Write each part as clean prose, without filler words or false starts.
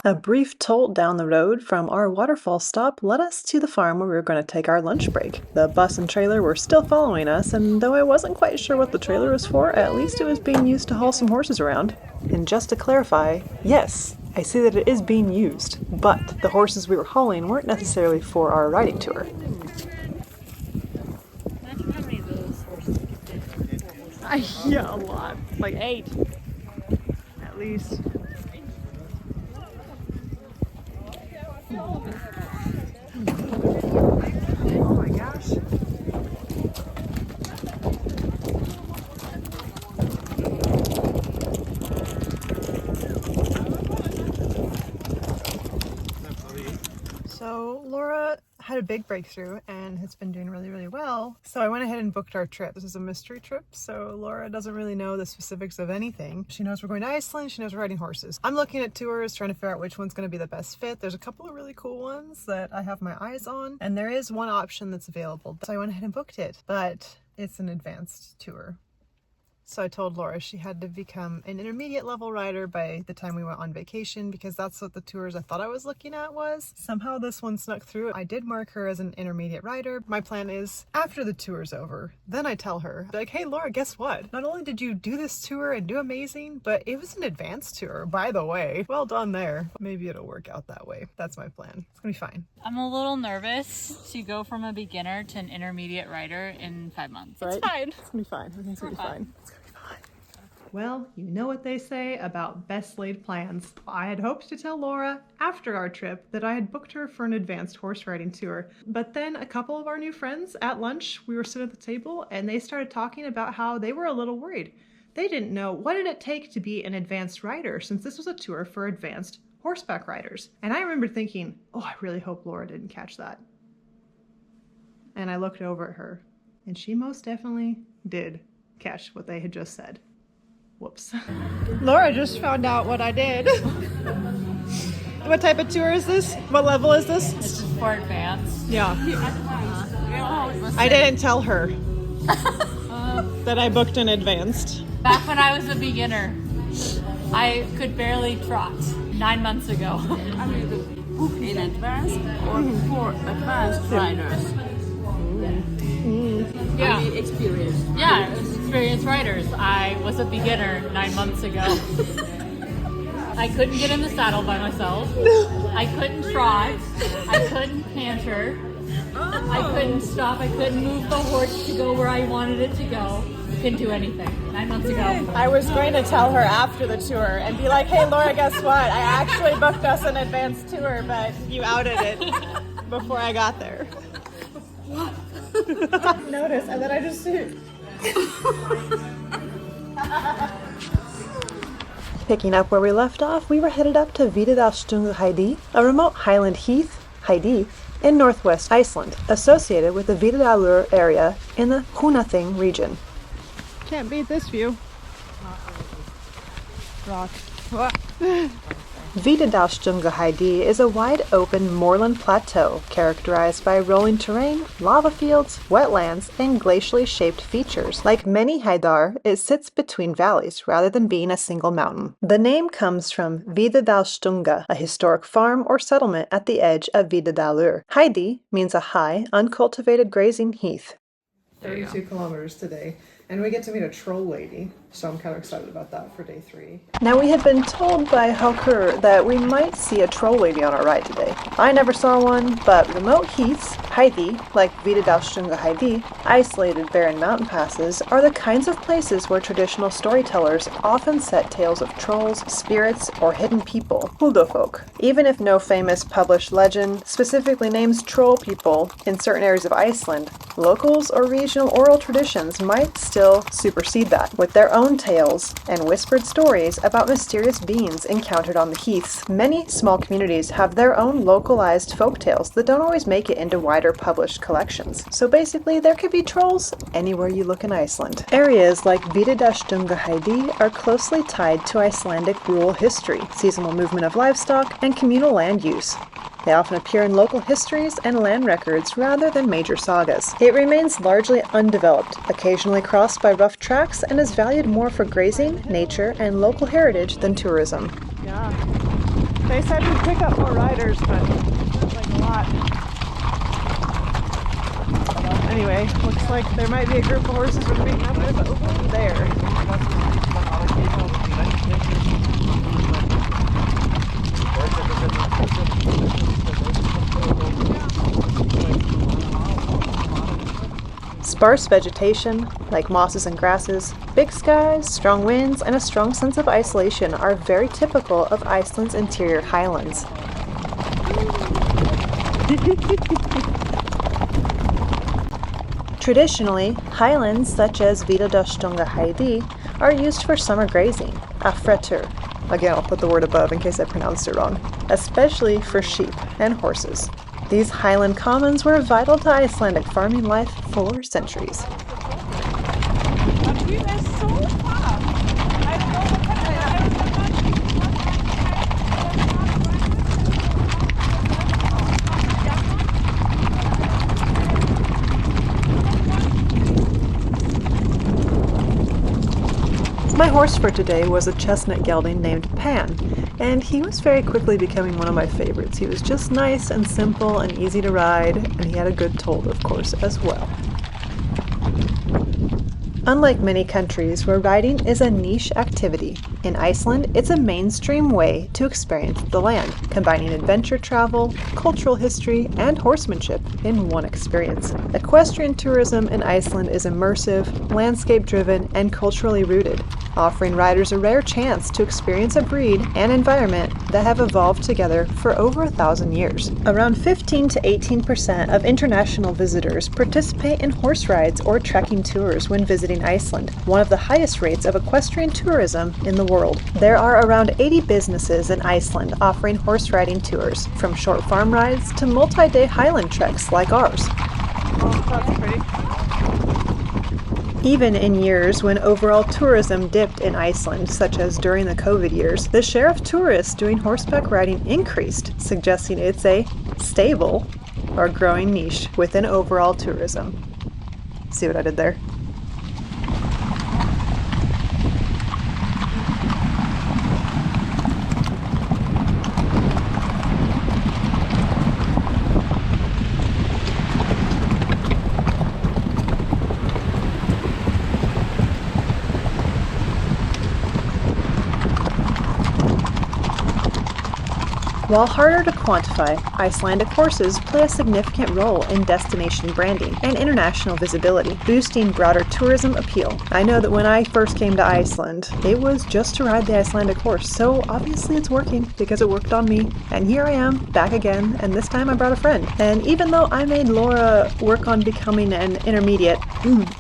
A brief toll down the road from our waterfall stop led us to the farm where we were going to take our lunch break. The bus and trailer were still following us, and though I wasn't quite sure what the trailer was for, at least it was being used to haul some horses around. And just to clarify, yes, I see that it is being used, but the horses we were hauling weren't necessarily for our riding tour. Imagine how many of those horses you could fit. Yeah, a lot. Like 8. At least. Oh my gosh. So Laura had a big breakthrough and has been doing really well. So I went ahead and booked our trip. This is a mystery trip, so Laura doesn't really know the specifics of anything. She knows we're going to Iceland, she knows we're riding horses. I'm looking at tours, trying to figure out which one's going to be the best fit. There's a couple of really cool ones that I have my eyes on, and there is one option that's available. So I went ahead and booked it, but it's an advanced tour. So I told Laura she had to become an intermediate level rider by the time we went on vacation, because that's what the tours I thought I was looking at was. Somehow this one snuck through. I did mark her as an intermediate rider. My plan is after the tour's over, then I tell her, like, hey Laura, guess what? Not only did you do this tour and do amazing, but it was an advanced tour, by the way. Well done there. Maybe it'll work out that way. That's my plan. It's gonna be fine. I'm a little nervous to go from a beginner to an intermediate rider in 5 months. Right? It's fine. It's gonna be fine. Everything's gonna be fine. Well, you know what they say about best laid plans. I had hoped to tell Laura after our trip that I had booked her for an advanced horse riding tour. But then a couple of our new friends at lunch, we were sitting at the table and they started talking about how they were a little worried. They didn't know what did it take to be an advanced rider, since this was a tour for advanced horseback riders. And I remember thinking, oh, I really hope Laura didn't catch that. And I looked over at her and she most definitely did catch what they had just said. Whoops. Laura just found out what I did. What type of tour is this? What level is this? This is for advanced. Yeah. I didn't tell her that I booked an advanced. Back when I was a beginner, I could barely trot 9 months ago. I mean, book in advance or for advanced riders. Yeah. Really experienced. Yeah, it was experienced riders. I was a beginner 9 months ago. I couldn't get in the saddle by myself. I couldn't trot. I couldn't canter. I couldn't stop. I couldn't move the horse to go where I wanted it to go. Couldn't do anything 9 months ago. I was going to tell her after the tour and be like, hey Laura, guess what? I actually booked us an advanced tour, but you outed it before I got there. Notice, and then I just Picking up where we left off, we were headed up to Víðidalstunguheiði, a remote highland heath, Heidi, in northwest Iceland, associated with the Víðidalur area in the Húnaþing region. can't beat this view. Rock. Víðidalstunguheiði is a wide open moorland plateau characterized by rolling terrain, lava fields, wetlands, and glacially shaped features. Like many Haidar, it sits between valleys rather than being a single mountain. The name comes from Víðidalstunga, a historic farm or settlement at the edge of Víðidalur. Heidi means a high, uncultivated grazing heath. 32 kilometers today, and we get to meet a troll lady, so I'm kind of excited about that for day 3. Now, we had been told by Haukur that we might see a troll lady on our ride today. I never saw one, but remote heaths, Heidi, like Víðidalstunguheiði, isolated barren mountain passes, are the kinds of places where traditional storytellers often set tales of trolls, spirits, or hidden people, huldufolk. Even if no famous published legend specifically names troll people in certain areas of Iceland, locals or regional oral traditions might still supersede that, with their own tales and whispered stories about mysterious beings encountered on the heaths. Many small communities have their own localized folk tales that don't always make it into wider published collections. So basically, there could be trolls anywhere you look in Iceland. Areas like Víðidalstunguheiði are closely tied to Icelandic rural history, seasonal movement of livestock, and communal land use. They often appear in local histories and land records rather than major sagas. It remains largely undeveloped, occasionally crossed by rough tracks, and is valued more for grazing, nature, and local heritage than tourism. Yeah. They said we'd pick up more riders, but not like a lot. Anyway, looks like there might be a group of horses we're meeting up with over there. Sparse vegetation, like mosses and grasses, big skies, strong winds, and a strong sense of isolation are very typical of Iceland's interior highlands. Traditionally, highlands such as Víðidalstunguheiði are used for summer grazing, afretur. Again, I'll put the word above in case I pronounced it wrong. Especially for sheep and horses. These highland commons were vital to Icelandic farming life for centuries. But we were so far. I don't know My horse for today was a chestnut gelding named Pan, and he was very quickly becoming one of my favorites. He was just nice and simple and easy to ride, and he had a good toll, of course, as well. Unlike many countries where riding is a niche activity, in Iceland it's a mainstream way to experience the land, combining adventure travel, cultural history, and horsemanship in one experience. Equestrian tourism in Iceland is immersive, landscape-driven, and culturally rooted, offering riders a rare chance to experience a breed and environment that have evolved together for over 1,000 years. Around 15 to 18% of international visitors participate in horse rides or trekking tours when visiting Iceland, one of the highest rates of equestrian tourism in the world. There are around 80 businesses in Iceland offering horse riding tours, from short farm rides to multi-day highland treks like ours. Oh, that's pretty. Even in years when overall tourism dipped in Iceland, such as during the COVID years, the share of tourists doing horseback riding increased, suggesting it's a stable or growing niche within overall tourism. See what I did there? While harder to quantify, Icelandic horses play a significant role in destination branding and international visibility, boosting broader tourism appeal. I know that when I first came to Iceland, it was just to ride the Icelandic horse, so obviously it's working because it worked on me. And here I am, back again, and this time I brought a friend. And even though I made Laura work on becoming an intermediate,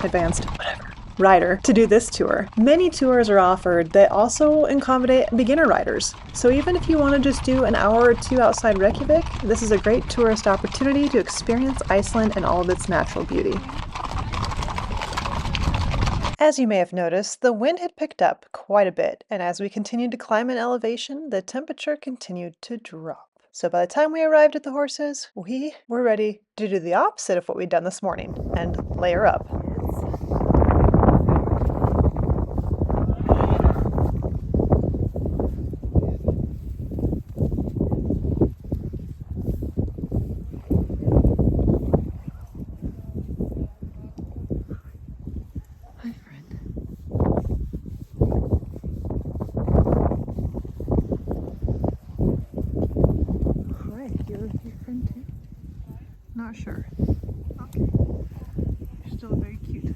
advanced, whatever, rider to do this tour, many tours are offered that also accommodate beginner riders. So even if you want to just do an hour or two outside Reykjavik, this is a great tourist opportunity to experience Iceland and all of its natural beauty. As you may have noticed, the wind had picked up quite a bit, and as we continued to climb in elevation, the temperature continued to drop. So by the time we arrived at the horses, we were ready to do the opposite of what we'd done this morning and layer up. Not sure. Okay. You're still very cute.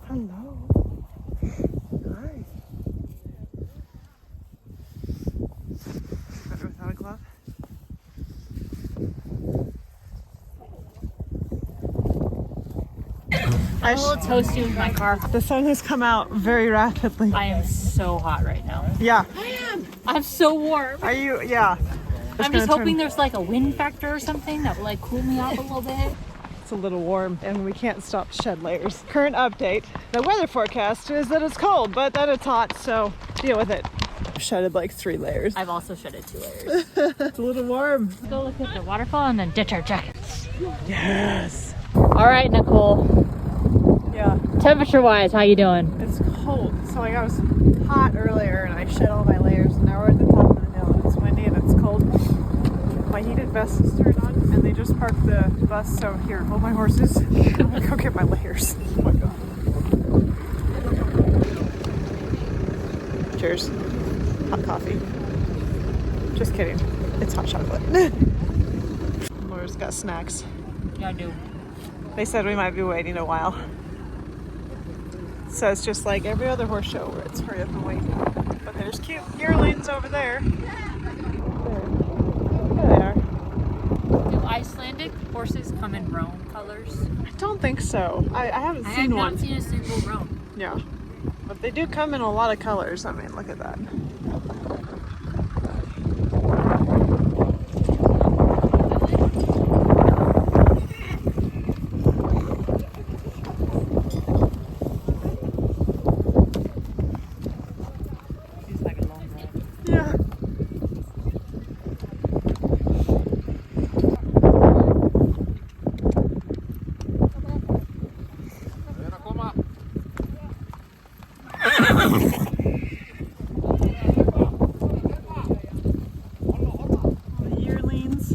Hello. Hi. Better without a glove. I will toast you with my car. The sun has come out very rapidly. I am so hot right now. Yeah. I'm so warm. Are you? Yeah. I'm just hoping there's like a wind factor or something that will like cool me off a little bit. It's a little warm and we can't stop to shed layers. Current update. The weather forecast is that it's cold, but then it's hot, so deal with it. I've shedded like 3 layers. I've also shedded 2 layers. It's a little warm. Let's go look at the waterfall and then ditch our jackets. Yes. All right, Nicole. Yeah. Temperature-wise, how you doing? It's cold. So like I was hot earlier and I shed all my layers, and now we're at the top of the hill and it's windy and it's cold. My heated vest is turned on and they just parked the bus, so here, hold my horses. I'm gonna go get my layers. Oh my god. Cheers. Hot coffee. Just kidding. It's hot chocolate. Laura's got snacks. Yeah, I do. They said we might be waiting a while. So it's just like every other horse show where it's hurry up and wait. But there's cute yearlings over there. There they are. Do Icelandic horses come in roan colors? I don't think so. I haven't I seen have one. not seen a single roan. Yeah. But they do come in a lot of colors. I mean, look at that. Seems like a long ride. Yeah. Yearlings.